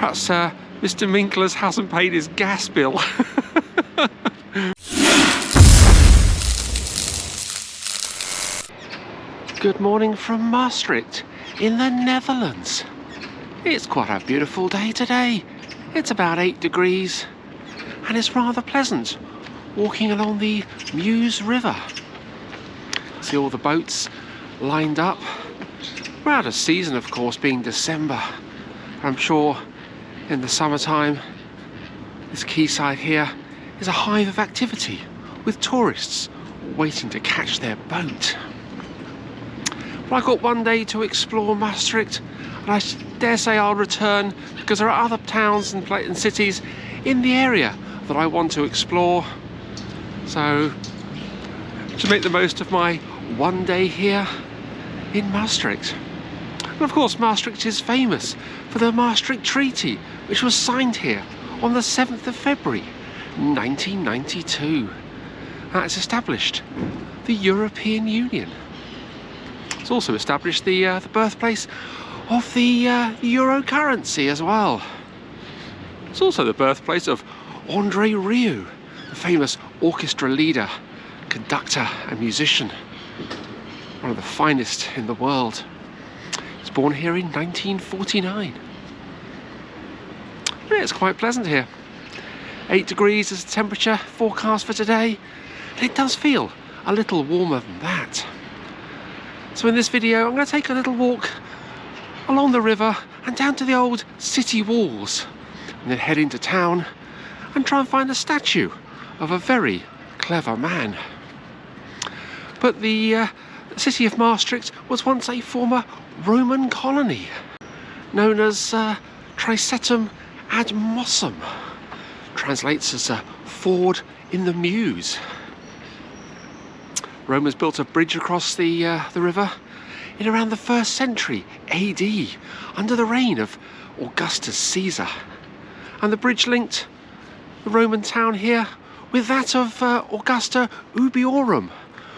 Perhaps Mr. Minkelers hasn't paid his gas bill. Good morning from Maastricht in the Netherlands. It's quite a beautiful day today. It's about 8 degrees and it's rather pleasant walking along the Muse River. See all the boats lined up. We're out of season, of course, being December. I'm sure in the summertime this quayside here is a hive of activity with tourists waiting to catch their boat. But I got one day to explore Maastricht, and I dare say I'll return because there are other towns and cities in the area that I want to explore. So, to make the most of my one day here in Maastricht. And of course, Maastricht is famous for the Maastricht Treaty, which was signed here on the 7th of February 1992. That's established the European Union. It's also established the birthplace of the euro currency as well. It's also the birthplace of André Rieu, the famous orchestra leader, conductor and musician, one of the finest in the world. He was born here in 1949. Yeah, it's quite pleasant here. 8 degrees is the temperature forecast for today, and it does feel a little warmer than that. So in this video I'm going to take a little walk along the river and down to the old city walls, and then head into town and try and find a statue of a very clever man. But the city of Maastricht was once a former Roman colony known as Tricetum ad Mossum. Translates as a ford in the Meuse. Romans built a bridge across the river in around the 1st century AD under the reign of Augustus Caesar, and the bridge linked the Roman town here with that of Augusta Ubiorum,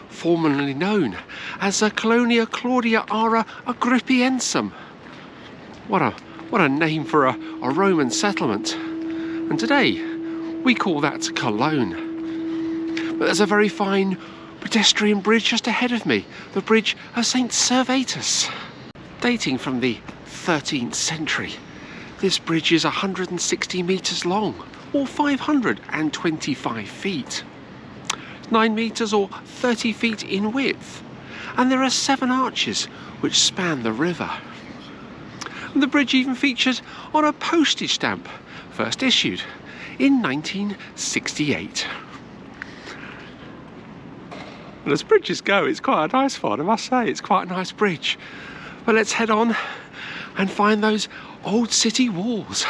formerly known as Colonia Claudia Ara Agrippiensum. What a name for a Roman settlement, and today we call that Cologne. But there's a very fine pedestrian bridge just ahead of me, the bridge of Saint Servatius. Dating from the 13th century, this bridge is 160 metres long, or 525 feet. 9 metres or 30 feet in width, and there are 7 arches which span the river. And the bridge even featured on a postage stamp, first issued in 1968. And as bridges go, it's quite a nice one, I must say. It's quite a nice bridge. But let's head on and find those old city walls.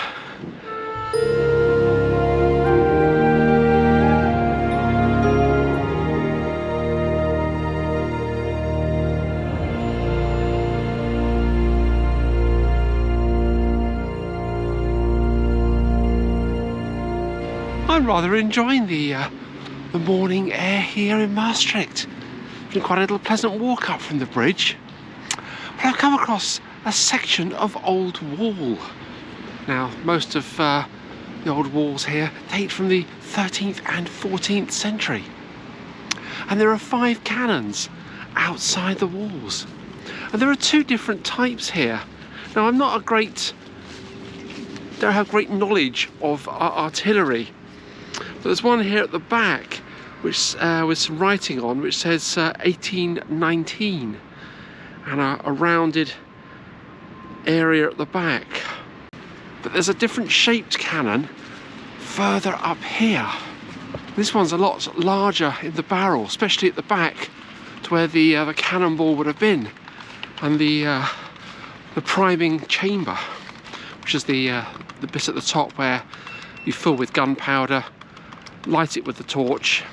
I'm rather enjoying the morning air here in Maastricht. Been quite a little pleasant walk up from the bridge. But I've come across a section of old wall. Now, most of the old walls here date from the 13th and 14th century. And there are 5 cannons outside the walls. And there are 2 different types here. Now, I'm not don't have great knowledge of artillery. But there's one here at the back which with some writing on which says 1819, and a rounded area at the back. But there's a different shaped cannon further up here. This one's a lot larger in the barrel, especially at the back to where the cannonball would have been, and the priming chamber, which is the bit at the top where you fill with gunpowder, light it with the torch,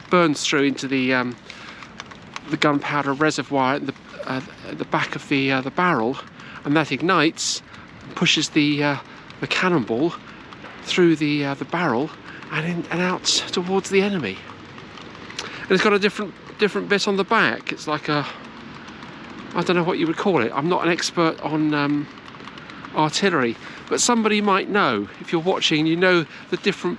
burns through into the gunpowder reservoir at the back of the barrel, and that ignites, pushes the cannonball through the barrel and out towards the enemy. And it's got a different bit on the back. It's like I don't know what you would call it. I'm not an expert on artillery, but somebody might know. If you're watching, you know the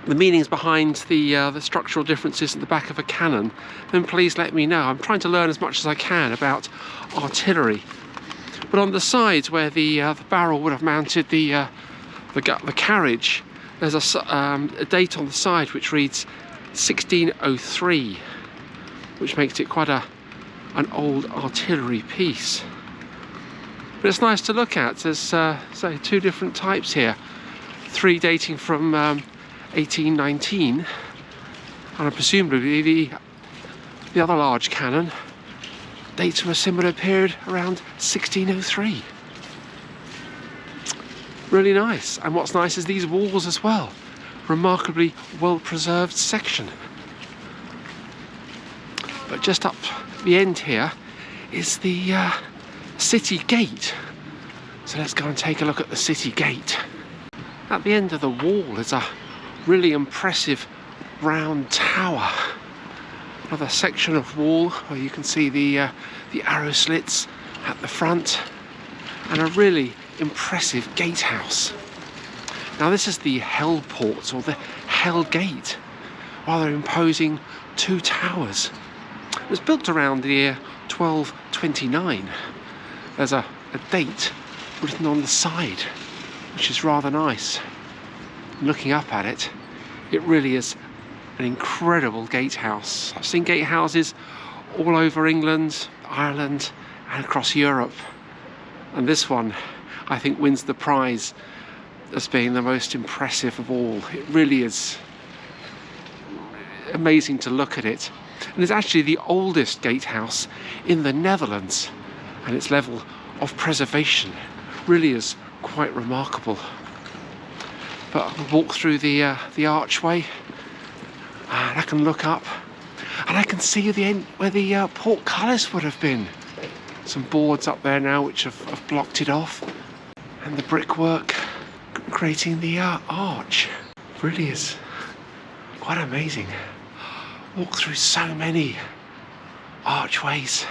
meanings behind the structural differences at the back of a cannon, then please let me know. I'm trying to learn as much as I can about artillery. But on the sides where the barrel would have mounted the carriage, there's a date on the side which reads 1603, which makes it quite an old artillery piece. But it's nice to look at. There's say 2 different types here, 3 dating from 1819, and presumably the other large cannon dates from a similar period around 1603. Really nice. And what's nice is these walls as well. Remarkably well-preserved section. But just up the end here is the city gate. So let's go and take a look at the city gate. At the end of the wall is a really impressive round tower. Another section of wall where you can see the arrow slits at the front, and a really impressive gatehouse. Now this is the Helpoort, or the Hell Gate, rather imposing 2 towers. It was built around the year 1229. There's a date written on the side, which is rather nice. Looking up at it, it really is an incredible gatehouse. I've seen gatehouses all over England, Ireland, and across Europe, and this one I think wins the prize as being the most impressive of all. It really is amazing to look at it, and it's actually the oldest gatehouse in the Netherlands, and its level of preservation really is quite remarkable. But I'll walk through the archway, and I can look up, and I can see the end where the portcullis would have been. Some boards up there now which have blocked it off, and the brickwork creating the arch. Really is quite amazing. Walk through so many archways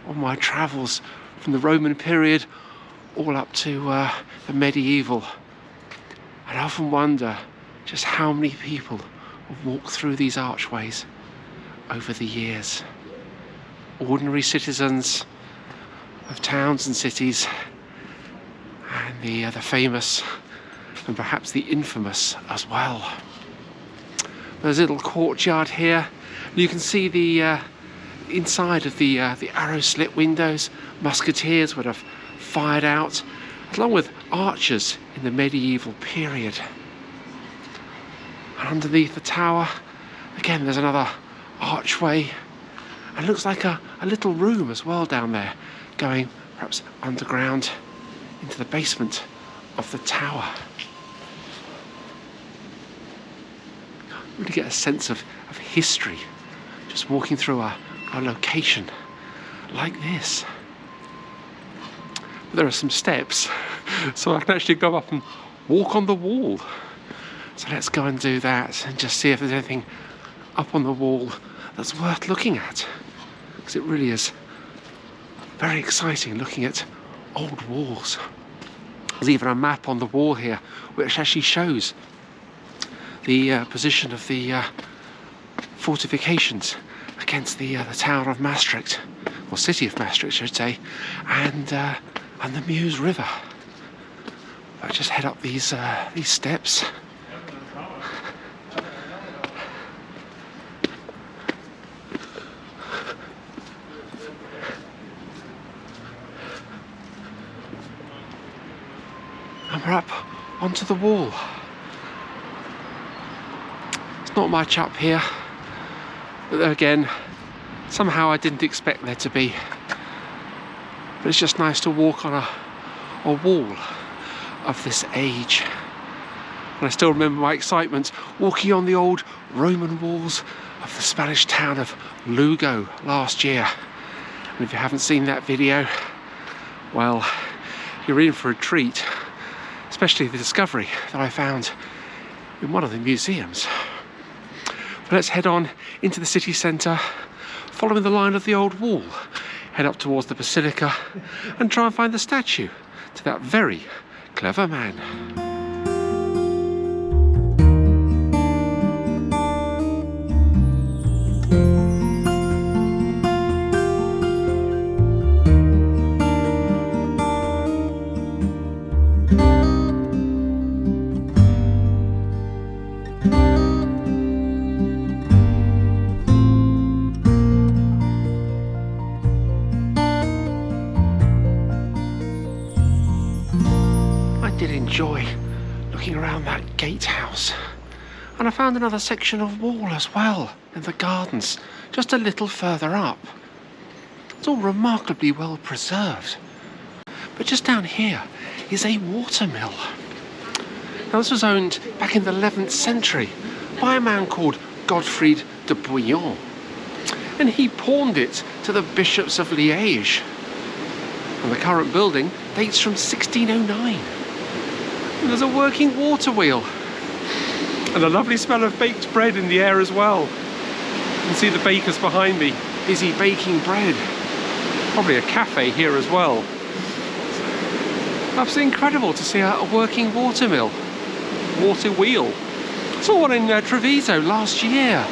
on my travels from the Roman period all up to the medieval. And I often wonder just how many people have walked through these archways over the years. Ordinary citizens of towns and cities, and the famous and perhaps the infamous as well. There's a little courtyard here. You can see the inside of the arrow slit windows. Musketeers would have fired out, along with archers in the medieval period. And underneath the tower, again, there's another archway, and it looks like a little room as well down there, going perhaps underground into the basement of the tower. Really get a sense of history just walking through a location like this. But there are some steps, so I can actually go up and walk on the wall. So let's go and do that and just see if there's anything up on the wall that's worth looking at, because it really is very exciting looking at old walls. There's even a map on the wall here which actually shows the position of the fortifications against the town of Maastricht, or city of Maastricht, I should say, and the Muse River. I just head up these steps. And we're up onto the wall. It's not much up here, but there again, somehow I didn't expect there to be. But it's just nice to walk on a wall of this age. And I still remember my excitement walking on the old Roman walls of the Spanish town of Lugo last year. And if you haven't seen that video, well, you're in for a treat. Especially the discovery that I found in one of the museums. But let's head on into the city centre, following the line of the old wall, head up towards the Basillica and try and find the statue to that very clever man. Enjoy looking around that gatehouse, and I found another section of wall as well in the gardens just a little further up. It's all remarkably well preserved. But just down here is a water mill. Now this was owned back in the 11th century by a man called Godfried de Bouillon, and he pawned it to the bishops of Liège. And the current building dates from 1609. There's a working water wheel and a lovely smell of baked bread in the air as well. You can see the bakers behind me busy baking bread. Probably a cafe here as well. Absolutely incredible to see a working water mill, water wheel. Saw one in Treviso last year,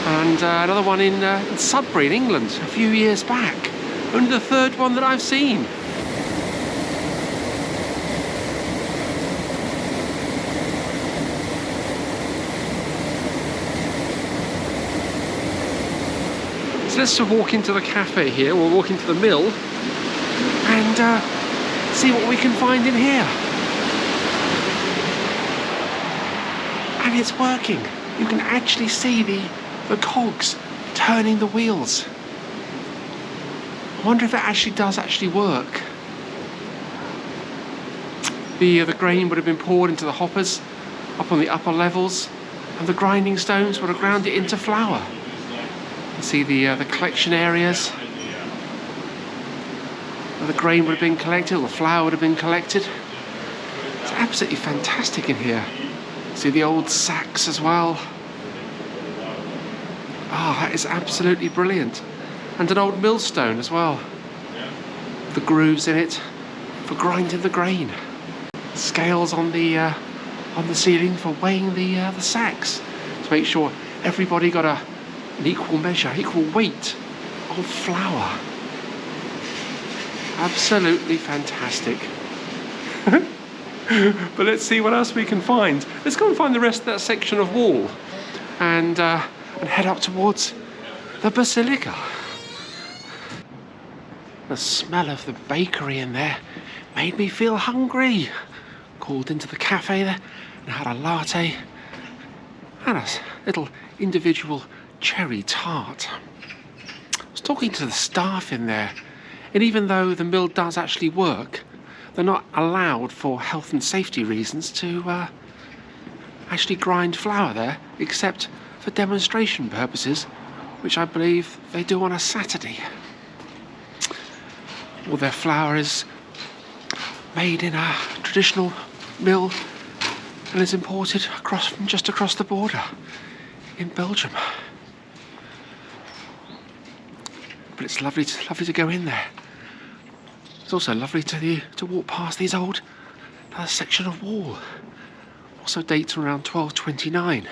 and another one in Sudbury in England a few years back. Only the third one that I've seen. Let's walk into the cafe here, we'll walk into the mill and see what we can find in here. And it's working. You can actually see the cogs turning the wheels. I wonder if it does actually work. The grain would have been poured into the hoppers up on the upper levels, and the grinding stones would have ground it into flour. You see the collection areas where the grain would have been collected, or the flour would have been collected. It's absolutely fantastic in here. See the old sacks as well. Ah, that is absolutely brilliant. And an old millstone as well. The grooves in it for grinding the grain. Scales on the ceiling for weighing the sacks to make sure everybody got an equal measure, equal weight of flour. Absolutely fantastic. But let's see what else we can find. Let's go and find the rest of that section of wall and head up towards the Basillica. The smell of the bakery in there made me feel hungry. Called into the cafe there and had a latte and a little individual cherry tart. I was talking to the staff in there, and even though the mill does actually work, they're not allowed for health and safety reasons to actually grind flour there, except for demonstration purposes, which I believe they do on a Saturday. All their flour is made in a traditional mill and is imported from just across the border in Belgium. But it's lovely to go in there. It's also lovely to walk past these another section of wall. Also dates from around 1229,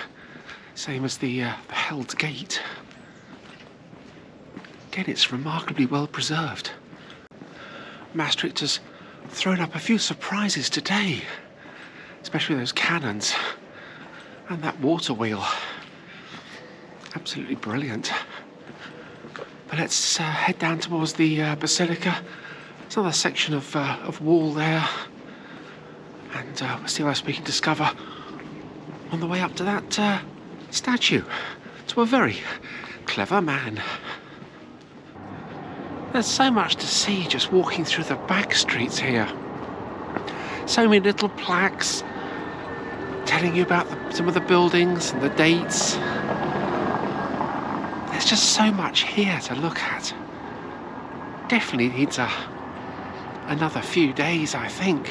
same as the Held Gate. Again, it's remarkably well preserved. Maastricht has thrown up a few surprises today, especially those cannons and that water wheel. Absolutely brilliant. But let's head down towards the Basillica. There's another section of wall there, and we'll see what else we can discover on the way up to that statue to a very clever man. There's so much to see just walking through the back streets here. So many little plaques telling you about some of the buildings and the dates. There's just so much here to look at. Definitely needs another few days, I think.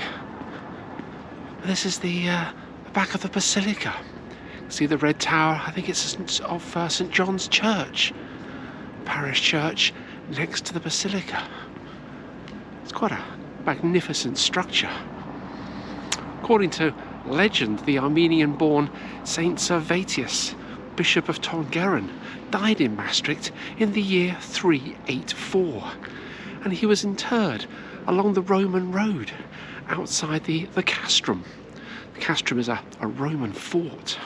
This is the back of the Basillica. See the red tower? I think it's of St John's Church, parish church, next to the Basillica. It's quite a magnificent structure. According to legend, the Armenian-born Saint Servatius, Bishop of Tongeren, died in Maastricht in the year 384, and he was interred along the Roman road outside the castrum. The castrum is a Roman fort.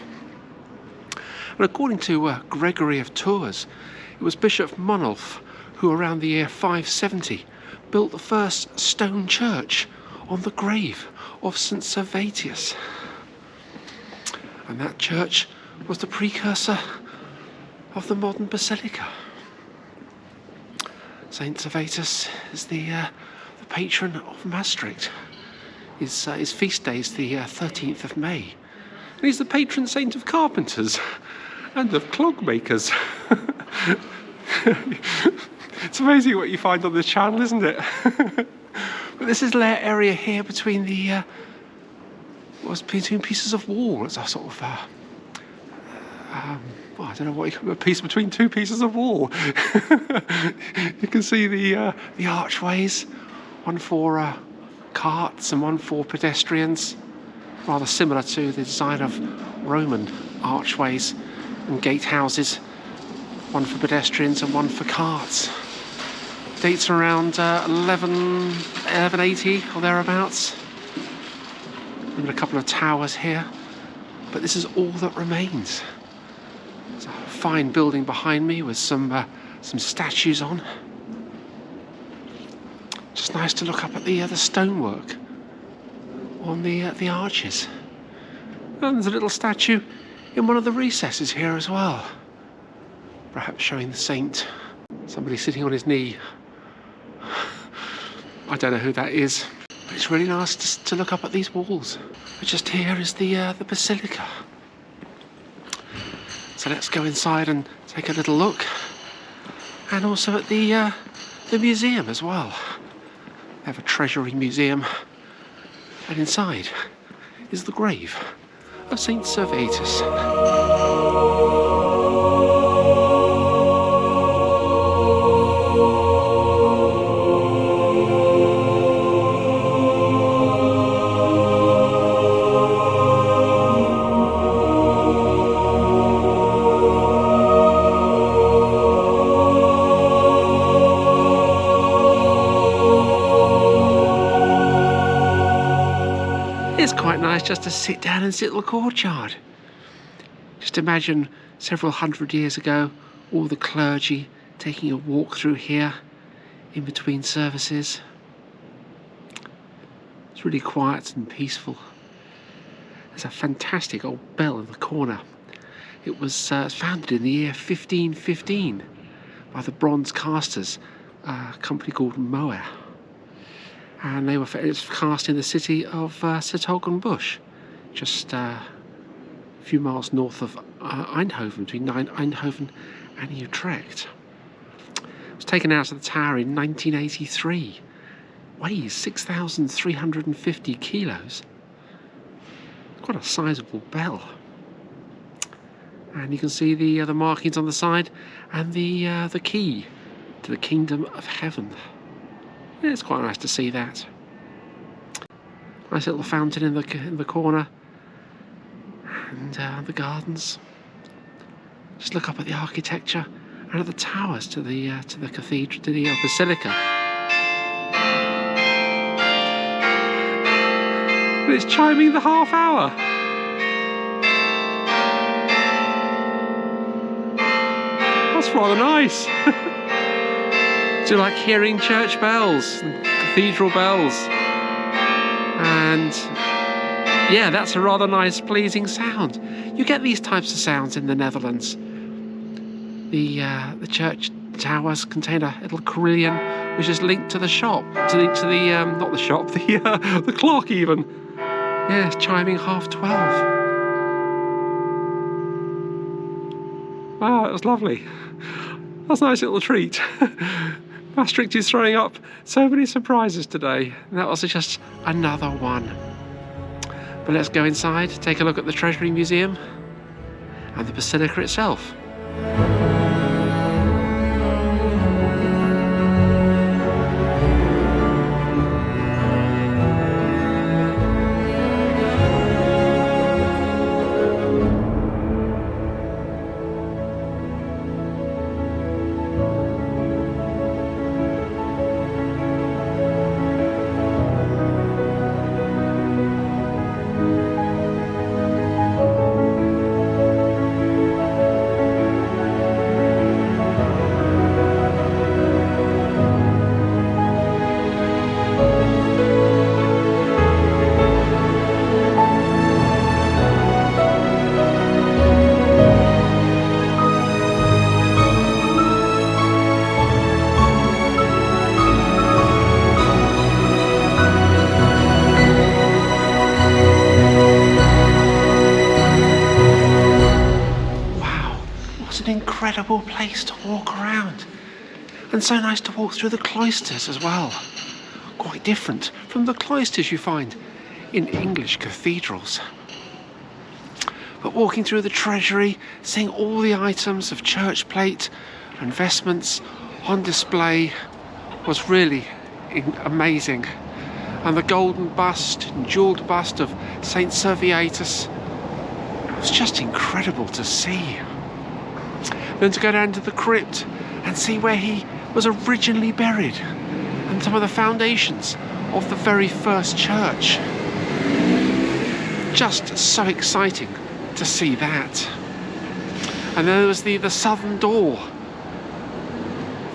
And according to Gregory of Tours, it was Bishop Munulf who around the year 570 built the first stone church on the grave of Saint Servatius. And that church was the precursor of the modern Basillica. Saint Servatius is the patron of Maastricht. His feast day is the 13th of May. And he's the patron saint of carpenters and of clog makers. It's amazing what you find on this channel, isn't it? But this is the area here between the between pieces of wall. It's a sort of well, I don't know what you call a piece between two pieces of wall. You can see the archways, one for carts and one for pedestrians, rather similar to the design of Roman archways and gatehouses, one for pedestrians and one for carts. Dates are around 1180 or thereabouts. Even a couple of towers here, but this is all that remains. There's a fine building behind me with some statues on. Just nice to look up at the stonework on the arches. And there's a little statue in one of the recesses here as well, perhaps showing the saint. Somebody sitting on his knee. I don't know who that is, but it's really nice to look up at these walls. But just here is the Basilica. So let's go inside and take a little look, and also at the museum as well. They have a treasury museum, and inside is the grave of Saint Servatius. It's quite nice just to sit down and sit in the courtyard. Just imagine several hundred years ago, all the clergy taking a walk through here in between services. It's really quiet and peaceful. There's a fantastic old bell in the corner. It was founded in the year 1515 by the bronze casters, a company called Moer. And it was cast in the city of Sertogenbosch, just a few miles north of Eindhoven, between Eindhoven and Utrecht. It was taken out of the tower in 1983. Weighs 6,350 kilos. Quite a sizable bell. And you can see the markings on the side and the key to the kingdom of heaven. Yeah, it's quite nice to see that. Nice little fountain in the corner, and the gardens. Just look up at the architecture and at the towers to the cathedral, to the Basilica. And it's chiming the half hour. That's rather nice. Do you like hearing church bells, cathedral bells? And yeah, that's a rather nice, pleasing sound. You get these types of sounds in the Netherlands. The church towers contain a little carillon which is linked to the shop, not the shop, the clock even. Yeah, it's chiming 12:30. Wow, it was lovely. That's a nice little treat. Maastricht is throwing up so many surprises today. That was just another one. But let's go inside, take a look at the Treasury Museum and the Basilica itself. incredible place to walk around. And so nice to walk through the cloisters as well. Quite different from the cloisters you find in English cathedrals. But walking through the treasury, seeing all the items of church plate and vestments on display was really amazing. And the golden bust and jewelled bust of Saint Servatius was just incredible to see. Then to go down to the crypt and see where he was originally buried and some of the foundations of the very first church. Just so exciting to see that. And then there was the southern door.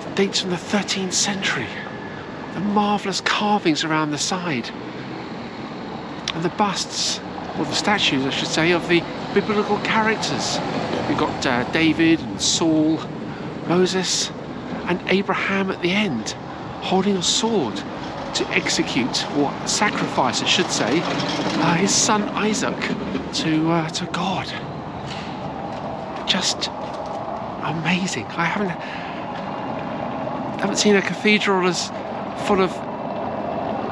It dates from the 13th century. The marvellous carvings around the side. And the busts, or the statues I should say, of the biblical characters. We've got David and Saul, Moses and Abraham at the end, holding a sword to execute, or sacrifice I should say, his son Isaac to God. Just amazing. I haven't seen a cathedral as full of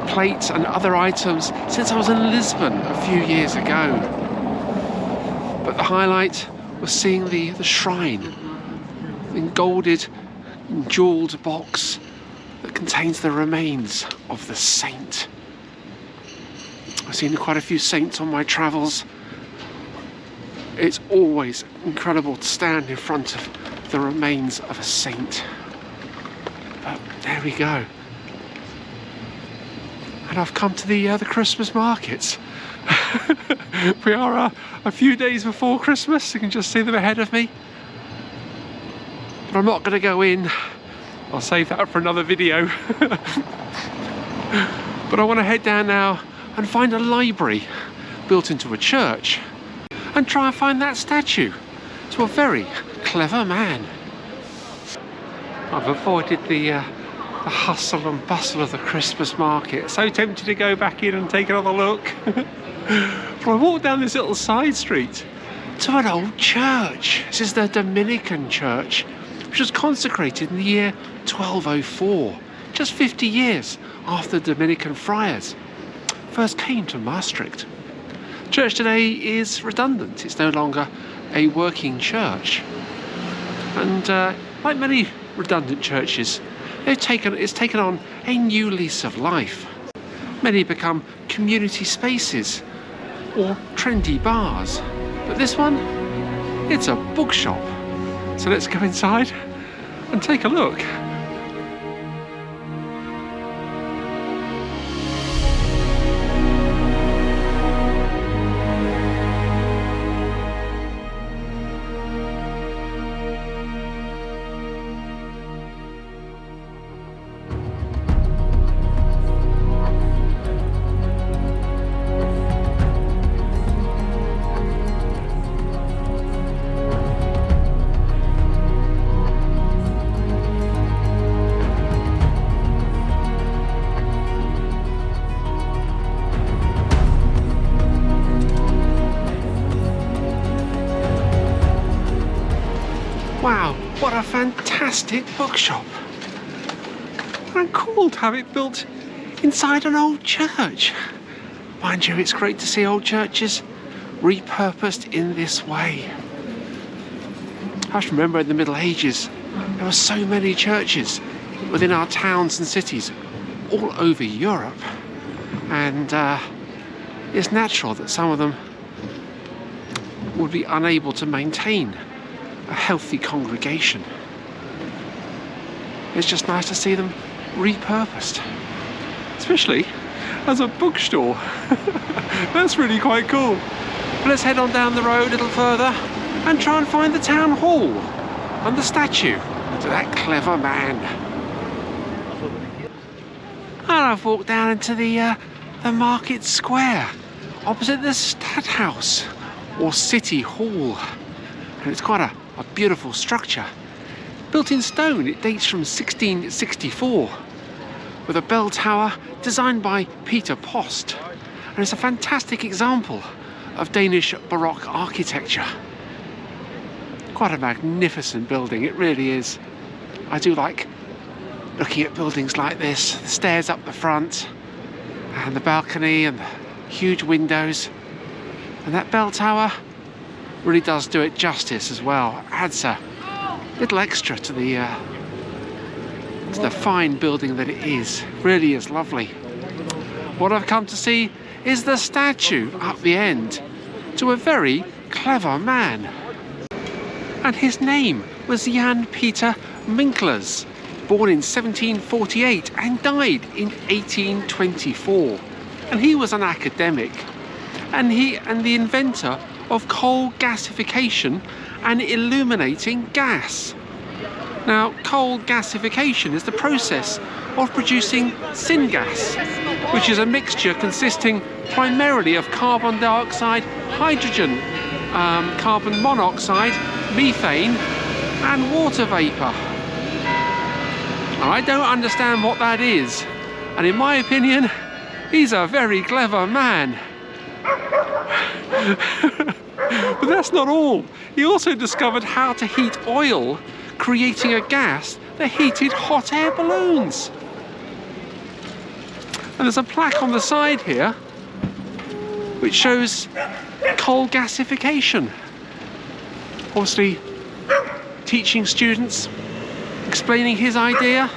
plates and other items since I was in Lisbon a few years ago. But the highlight was seeing the shrine, the golded, jewelled box that contains the remains of the saint. I've seen quite a few saints on my travels. It's always incredible to stand in front of the remains of a saint. But there we go. And I've come to the Christmas markets. We are a few days before Christmas. You can just see them ahead of me. But I'm not going to go in. I'll save that for another video. But I want to head down now and find a library built into a church and try and find that statue to a very clever man. I've avoided the hustle and bustle of the Christmas market. So tempted to go back in and take another look. But I walked down this little side street to an old church. This is the Dominican church, which was consecrated in the year 1204, just 50 years after the Dominican friars first came to Maastricht. The church today is redundant. It's no longer a working church. And like many redundant churches, it's taken on a new lease of life. Many become community spaces or trendy bars. But this one, it's a bookshop. So let's go inside and take a look. Wow, what a fantastic bookshop. And cool to have it built inside an old church. Mind you, it's great to see old churches repurposed in this way. I just remember in the Middle Ages, there were so many churches within our towns and cities all over Europe. And it's natural that some of them would be unable to maintain a healthy congregation. It's just nice to see them repurposed, especially as a bookstore. That's really quite cool. But let's head on down the road a little further and try and find the town hall and the statue to that clever man. And I've walked down into the market square opposite the Stadhaus, or City Hall. And it's quite a beautiful structure. Built in stone, it dates from 1664, with a bell tower designed by Peter Post. And it's a fantastic example of Danish Baroque architecture. Quite quite a magnificent building, it really is. I do like looking at buildings like this, the stairs up the front and the balcony and the huge windows, and that bell tower really does do it justice as well. Adds a little extra to the fine building that it is. Really is lovely. What I've come to see is the statue up the end to a very clever man, and his name was Jan Pieter Minkelers, born in 1748 and died in 1824. And he was an academic, and the inventor of coal gasification and illuminating gas. Now, coal gasification is the process of producing syngas, which is a mixture consisting primarily of carbon dioxide, hydrogen, carbon monoxide, methane and water vapour. I don't understand what that is, and in my opinion, he's a very clever man. But that's not all. He also discovered how to heat oil, creating a gas that heated hot air balloons. And there's a plaque on the side here which shows coal gasification. Obviously teaching students, explaining his idea,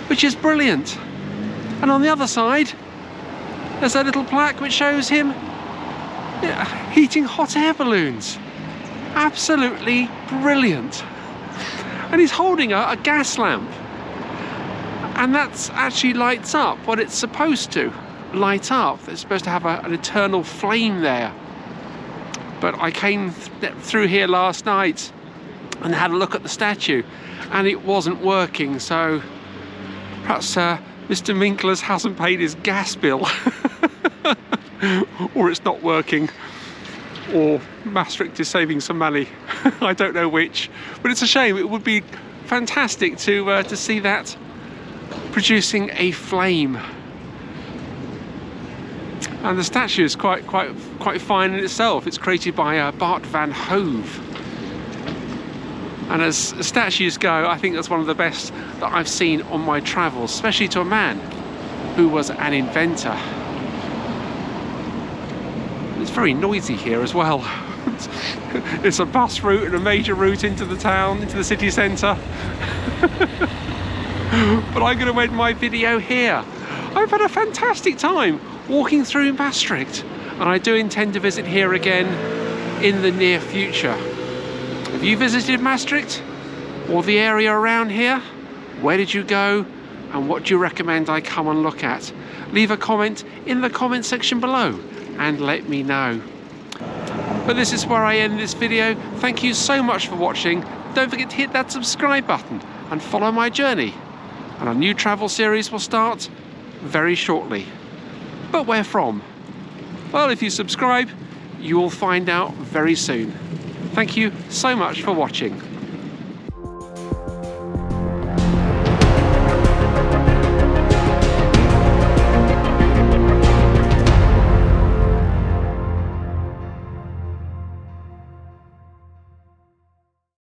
which is brilliant. And on the other side there's a little plaque which shows him heating hot air balloons. Absolutely brilliant. And he's holding a gas lamp, and that's actually lights up what it's supposed to light up. It's supposed to have an eternal flame there. But I came through here last night and had a look at the statue, and it wasn't working, so perhaps Mr. Minkelers hasn't paid his gas bill. Or it's not working, or Maastricht is saving some money. I don't know which, but it's a shame. It would be fantastic to see that producing a flame. And the statue is quite fine in itself. It's created by Bart van Hove. And as statues go, I think that's one of the best that I've seen on my travels, especially to a man who was an inventor. It's very noisy here as well. It's a bus route and a major route into the town, into the city centre. But I'm going to end my video here. I've had a fantastic time walking through Maastricht, and I do intend to visit here again in the near future. Have you visited Maastricht or the area around here? Where did you go, and what do you recommend I come and look at? Leave a comment in the comment section below and let me know. But this is where I end this video. Thank you so much for watching. Don't forget to hit that subscribe button and follow my journey. And a new travel series will start very shortly. But where from? Well, if you subscribe, you will find out very soon. Thank you so much for watching.